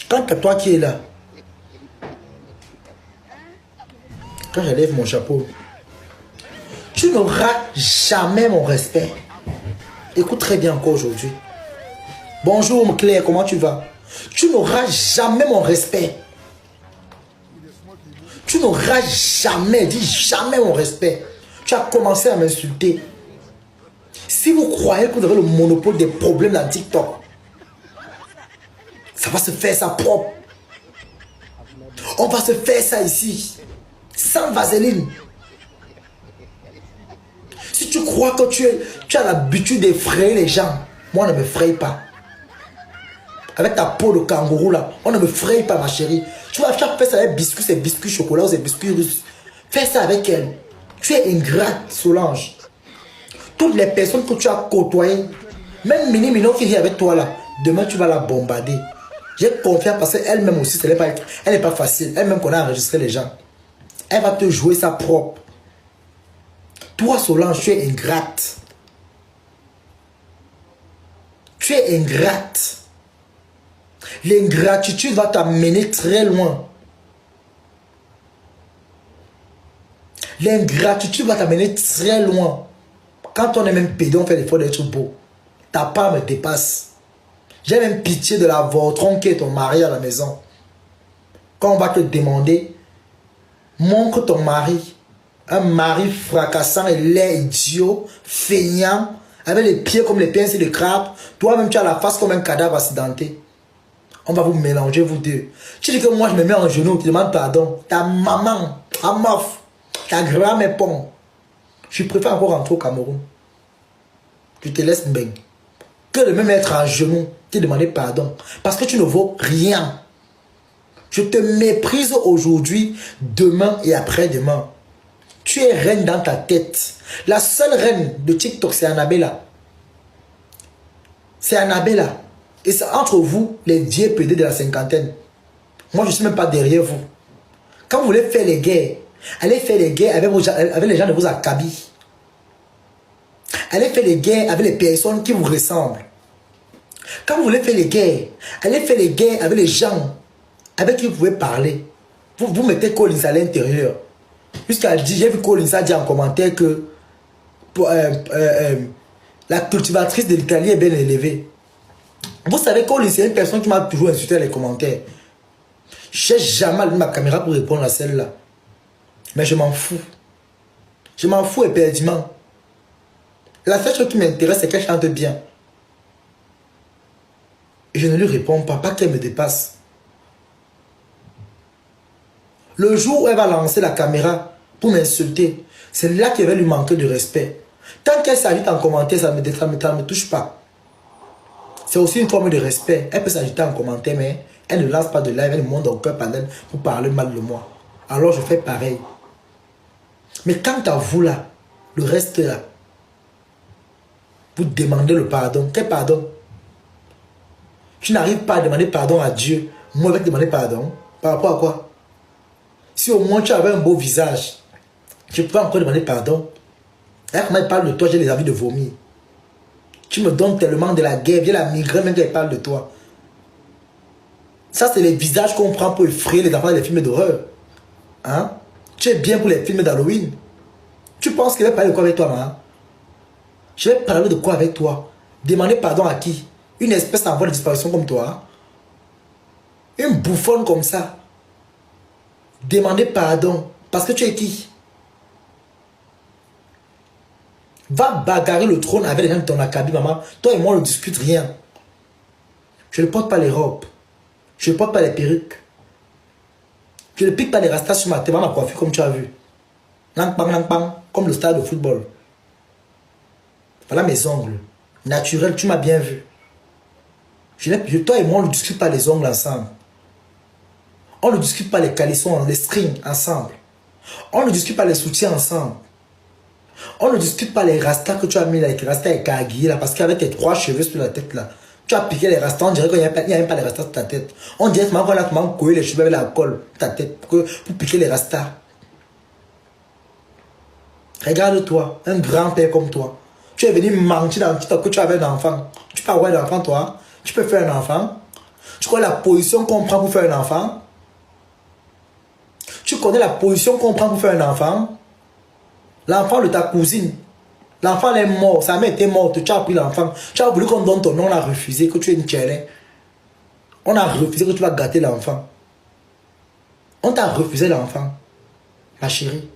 Quant à toi qui es là, quand je lève mon chapeau, tu n'auras jamais mon respect. Écoute très bien encore aujourd'hui. Bonjour Claire, comment tu vas? Tu n'auras jamais mon respect. Tu n'auras jamais, dis jamais mon respect. Tu as commencé à m'insulter. Si vous croyez que vous avez le monopole des problèmes dans TikTok, ça va se faire ça propre. On va se faire ça ici, sans vaseline. Si tu crois que tu as l'habitude d'effrayer les gens, moi ne me fraye pas. Avec ta peau de kangourou là, on ne me fraye pas ma chérie. Tu vas faire ça avec biscuits, c'est biscuits chocolat ou c'est biscuits russes. Fais ça avec elle. Tu es ingrate, Solange. Toutes les personnes que tu as côtoyées, même Mini Minon qui vit avec toi là, demain tu vas la bombarder. J'ai confiance parce qu'elle-même aussi, elle n'est pas facile. Elle-même qu'on a enregistré les gens. Elle va te jouer ça propre. Toi, Solange, tu es ingrate. Tu es ingrate. L'ingratitude va t'amener très loin. L'ingratitude va t'amener très loin. Quand on est même pédé, on fait l'effort d'être beau. Ta part me dépasse. J'ai même pitié de la Vautron qui est ton mari à la maison. Quand on va te demander, montre ton mari. Un mari fracassant et laid, idiot, feignant, avec les pieds comme les pinces de crabe. Toi-même, tu as la face comme un cadavre accidenté. On va vous mélanger, vous deux. Tu dis que moi, je me mets en genou, tu demandes pardon. Ta maman, ta meuf, ta grand est bon. Je préfère encore rentrer au Cameroun. Je te laisse bien. Que de me mettre en genou, te demander pardon. Parce que tu ne vaux rien. Je te méprise aujourd'hui, demain et après-demain. Tu es reine dans ta tête. La seule reine de TikTok, c'est Annabella. C'est Annabella. Et c'est entre vous, les vieux pédés de la cinquantaine. Moi, je ne suis même pas derrière vous. Quand vous voulez faire les guerres, allez faire les guerres avec les gens de vos acabis. Allez faire les guerres avec les personnes qui vous ressemblent. Quand vous voulez faire les guerres, allez faire les guerres avec les gens avec qui vous pouvez parler. Vous mettez Collins à l'intérieur. Jusqu'à dire, j'ai vu Collins a dit en commentaire que la cultivatrice de l'Italie est bien élevée. Vous savez, Collins, c'est une personne qui m'a toujours insulté dans les commentaires. Je n'ai jamais allumé ma caméra pour répondre à celle-là. Mais je m'en fous. Je m'en fous éperdument. La seule chose qui m'intéresse, c'est qu'elle chante bien. Et je ne lui réponds pas qu'elle me dépasse. Le jour où elle va lancer la caméra pour m'insulter, c'est là qu'elle va lui manquer de respect. Tant qu'elle s'agite en commentaire, ça ne me touche pas. C'est aussi une forme de respect. Elle peut s'agiter en commentaire, mais elle ne lance pas de live, elle ne monte aucun panel pour parler mal de moi. Alors je fais pareil. Mais quant à vous là, le reste là, vous demandez le pardon. Quel pardon? Tu n'arrives pas à demander pardon à Dieu. Moi, je vais te demander pardon. Par rapport à quoi? Si au moins tu avais un beau visage, je peux encore demander pardon. Là, quand elle parle de toi, j'ai les envies de vomir. Tu me donnes tellement de la guerre, j'ai la migraine même quand elle parle de toi. Ça, c'est les visages qu'on prend pour effrayer les enfants dans les films d'horreur. Hein? Tu es bien pour les films d'Halloween. Tu penses qu'il va parler de quoi avec toi, maman? Je vais parler de quoi avec toi? Demander pardon à qui? Une espèce en voie de disparition comme toi? Une bouffonne comme ça? Demander pardon. Parce que tu es qui? Va bagarrer le trône avec les gens de ton acabit, maman. Toi et moi, on ne discute rien. Je ne porte pas les robes. Je ne porte pas les perruques. Je ne pique pas les rastas sur ma tête, ma coiffure comme tu as vu. Nang pang, comme le stade de football. Voilà mes ongles. Naturels, tu m'as bien vu. Toi et moi, on ne discute pas les ongles ensemble. On ne discute pas les calissons, les strings ensemble. On ne discute pas les soutiens ensemble. On ne discute pas les rastas que tu as mis là, les rastas et kagui là, parce qu'avec tes 3 cheveux sur la tête là, tu as piqué les rastas, on dirait qu'il n'y a même pas les rastas sur ta tête. On dirait qu'on a collé les cheveux avec la colle sur ta tête pour piquer les rastas. Regarde-toi, un grand-père comme toi. Tu es venu mentir dans le TikTok que tu avais un enfant. Tu peux avoir un enfant toi? Tu peux faire un enfant? Tu connais la position qu'on prend pour faire un enfant? Tu connais la position qu'on prend pour faire un enfant? L'enfant de ta cousine. L'enfant est mort. Sa mère était morte. Tu as pris l'enfant. Tu as voulu qu'on donne ton nom. On a refusé que tu es une tchélé. On a refusé que tu vas gâter l'enfant. On t'a refusé l'enfant. Ma chérie.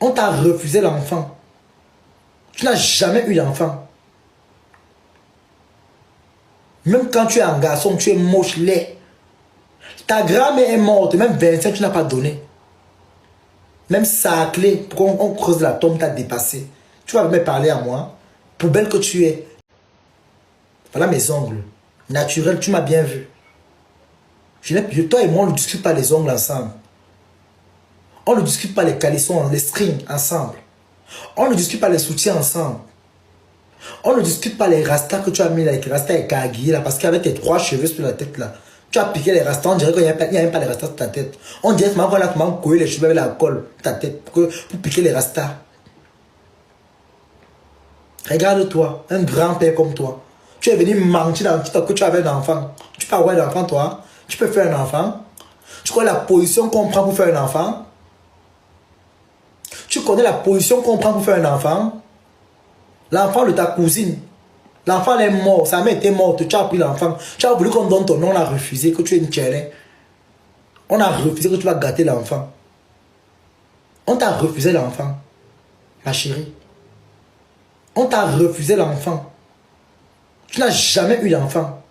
On t'a refusé l'enfant. Tu n'as jamais eu d'enfant. Même quand tu es un garçon, tu es moche, laid. Ta grand-mère est morte. Même 25, tu n'as pas donné. Même saclé, pour qu'on creuse la tombe, t'as dépassé. Tu vas me parler à moi. Poubelle que tu es. Voilà mes ongles. Naturel, tu m'as bien vu. Toi et moi, on ne discute pas les ongles ensemble. On ne discute pas les calissons, les strings ensemble. On ne discute pas les soutiens ensemble. On ne discute pas les rastas que tu as mis là, les rastas et kagui là, parce qu'avec tes 3 cheveux sur la tête là, tu as piqué les rastas, on dirait qu'il n'y a même pas les rastas sur ta tête. On dirait que tu m'as collé les cheveux avec la colle sur ta tête pour piquer les rastas. Regarde-toi, un grand-père comme toi. Tu es venu mentir dans TikTok que tu avais un enfant. Tu peux avoir un enfant toi? Tu peux faire un enfant? Tu connais la position qu'on prend pour faire un enfant? Tu connais la position qu'on prend pour faire un enfant? L'enfant de ta cousine. L'enfant est mort. Sa mère était morte. Tu as pris l'enfant. Tu as voulu qu'on donne ton nom. On a refusé que tu es une tchélé. On a refusé que tu vas gâter l'enfant. On t'a refusé l'enfant. Ma chérie. On t'a refusé l'enfant. Tu n'as jamais eu d'enfant.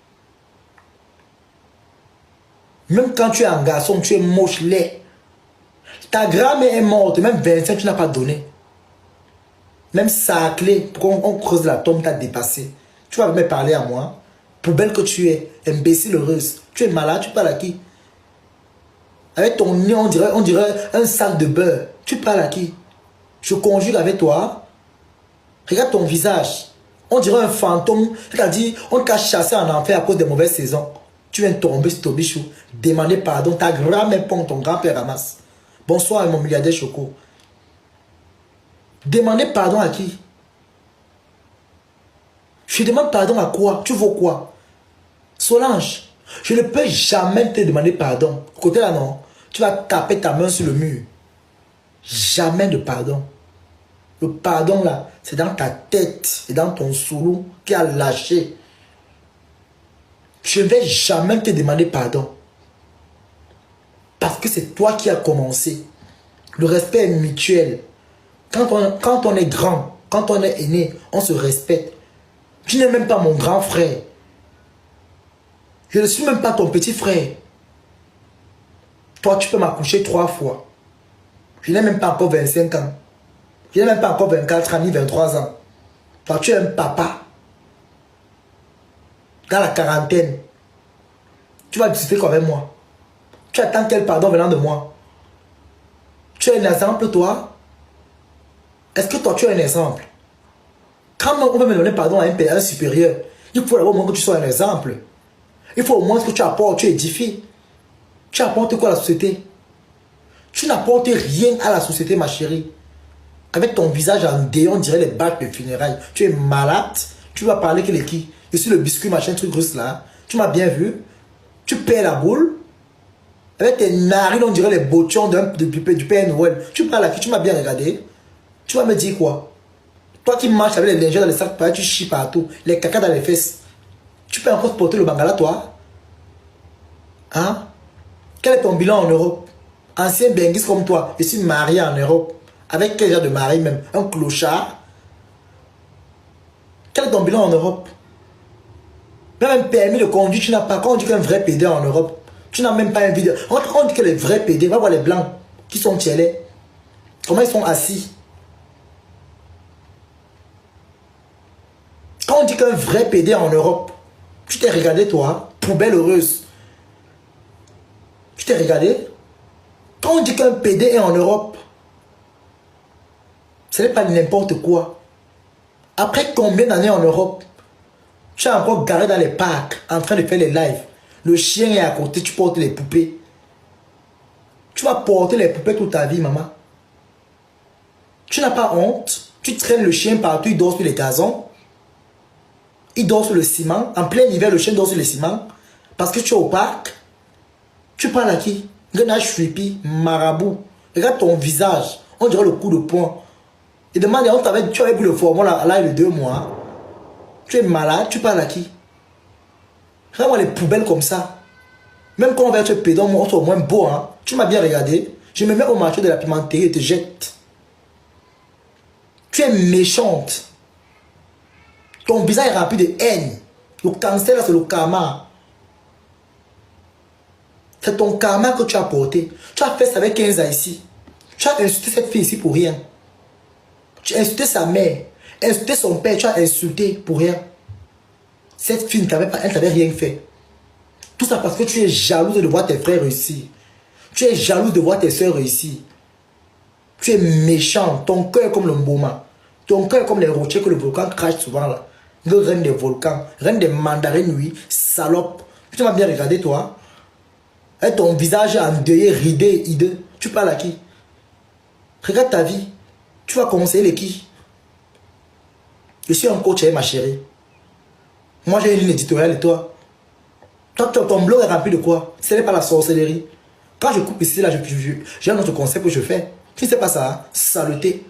Même quand tu es un garçon, tu es moche, laid. Ta grand-mère est morte. Même 25, tu n'as pas donné. Même saclé, pour qu'on creuse la tombe, t'as dépassé. Tu vas me parler à moi. Poubelle que tu es, imbécile heureuse. Tu es malade, tu parles à qui? Avec ton nez, on dirait un sac de beurre. Tu parles à qui? Je conjugue avec toi. Regarde ton visage. On dirait un fantôme. C'est-à-dire, on t'a chassé en enfer à cause des mauvaises saisons. Tu viens tomber sur ton bichou. Demander pardon. Ta grand-mère pond, ton grand-père ramasse. Bonsoir, mon milliardaire Choco. Demander pardon à qui? Je demande pardon à quoi? Tu veux quoi? Solange, je ne peux jamais te demander pardon. Côté là, non. Tu vas taper ta main sur le mur. Jamais de pardon. Le pardon là, c'est dans ta tête et dans ton soulou qui a lâché. Je ne vais jamais te demander pardon. Parce que c'est toi qui as commencé. Le respect est mutuel. Quand on est grand, quand on est aîné, on se respecte. Tu n'es même pas mon grand frère. Je ne suis même pas ton petit frère. Toi, tu peux m'accoucher 3 fois. Je n'ai même pas encore 25 ans. Je n'ai même pas encore 24 ans ni 23 ans. Toi, tu es un papa. Dans la quarantaine. Tu vas discuter avec moi. Tu attends quel pardon venant de moi? Tu es un exemple, toi? Est-ce que toi, tu es un exemple? Quand on veut me donner pardon à un supérieur, il faut au moins que tu sois un exemple. Il faut au moins que tu apportes, tu édifies. Tu apportes quoi à la société? Tu n'apportes rien à la société, ma chérie. Avec ton visage en dé, on dirait les bacs de funérailles. Tu es malade. Tu vas parler que les qui? Je suis le biscuit, machin, truc russe là. Tu m'as bien vu. Tu perds la boule. Avec tes narines, on dirait les bottons du Père Noël. Tu parles à qui? Tu m'as bien regardé. Tu vas me dire quoi? Toi qui marches avec les lingers dans les sacs, tu chies partout. Les caca dans les fesses. Tu peux encore porter le bangala, toi? Hein? Quel est ton bilan en Europe? Ancien benguis comme toi, je suis marié en Europe. Avec quel genre de mari même? Un clochard? Quel est ton bilan en Europe? Même un permis de conduire, tu n'as pas. Quand on dit qu'un vrai PD en Europe, tu n'as même pas un vidéo. Quand on dit que les vrais PD, va voir les blancs qui sont tiellés. Comment ils sont assis? Quand on dit qu'un vrai PD en Europe, tu t'es regardé toi, poubelle heureuse. Tu t'es regardé? Quand on dit qu'un PD est en Europe, ce n'est pas n'importe quoi. Après combien d'années en Europe, tu es encore garé dans les parcs en train de faire les lives. Le chien est à côté, tu portes les poupées. Tu vas porter les poupées toute ta vie, maman. Tu n'as pas honte. Tu traînes le chien partout, il dort sur les gazons. Il dort sur le ciment. En plein hiver, le chien dort sur le ciment. Parce que tu es au parc, tu parles à qui? Regarde Chouipi, marabout. Regarde ton visage. On dirait le coup de poing. Et demande, tu avais pris le format là, il y a 2 mois. Tu es malade, tu parles à qui? Regarde-moi les poubelles comme ça. Même quand on va être pédant, on est au moins beau. Hein? Tu m'as bien regardé. Je me mets au marché de la pimenterie et te jette. Tu es méchante. Ton visage est rempli de haine. Le cancer là, c'est le karma. C'est ton karma que tu as porté. Tu as fait ça avec 15 ans ici. Tu as insulté cette fille ici pour rien. Tu as insulté sa mère. Insulté son père. Tu as insulté pour rien. Cette fille, elle t'avait rien fait. Tout ça parce que tu es jalouse de voir tes frères réussir. Tu es jalouse de voir tes soeurs réussir. Tu es méchant. Ton cœur est comme le mboma. Ton cœur est comme les rochers que le volcan crache souvent là. Le reine des volcans. Reine des mandarines, oui. Salope. Tu m'as bien regardé, toi. Et ton visage endeuillé, ridé, hideux. Tu parles à qui? Regarde ta vie. Tu vas conseiller les qui? Je suis un coach, ma chérie. Moi, j'ai une ligne éditoriale et toi? Toi, ton blog est rempli de quoi? Ce n'est pas la sorcellerie. Quand je coupe ici, là, j'ai un autre concept que je fais. Tu ne sais pas ça, hein? Saleté.